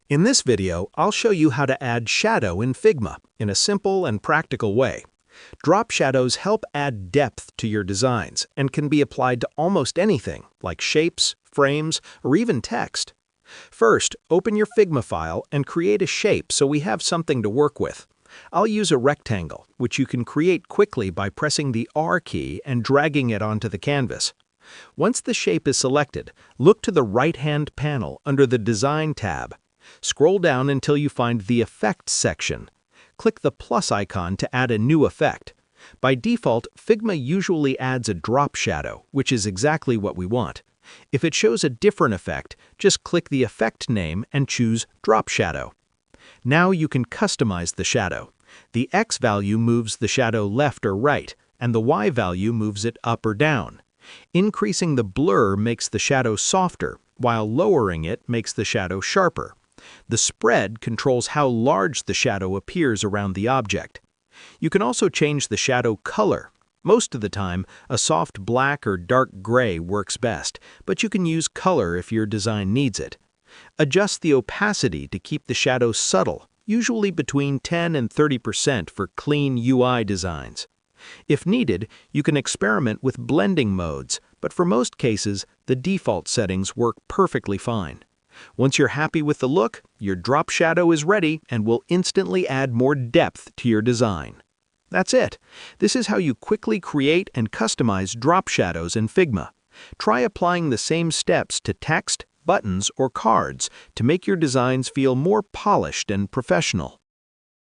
In this video, I'll show you how to add shadow in Figma in a simple and practical way. Drop shadows help add depth to your designs and can be applied to almost anything, like shapes, frames, or even text. First, open your Figma file and create a shape so we have something to work with. I'll use a rectangle, which you can create quickly by pressing the R key and dragging it onto the canvas. Once the shape is selected, look to the right-hand panel under the Design tab. Scroll down until you find the Effects section. Click the plus icon to add a new effect. By default, Figma usually adds a drop shadow, which is exactly what we want. If it shows a different effect, just click the effect name and choose Drop Shadow. Now you can customize the shadow. The X value moves the shadow left or right, and the Y value moves it up or down. Increasing the blur makes the shadow softer, while lowering it makes the shadow sharper. The spread controls how large the shadow appears around the object. You can also change the shadow color. Most of the time, a soft black or dark gray works best, but you can use color if your design needs it. Adjust the opacity to keep the shadow subtle, usually between 10 and 30% for clean UI designs. If needed, you can experiment with blending modes, but for most cases, the default settings work perfectly fine. Once you're happy with the look, your drop shadow is ready and will instantly add more depth to your design. That's it. This is how you quickly create and customize drop shadows in Figma. Try applying the same steps to text, buttons, or cards to make your designs feel more polished and professional.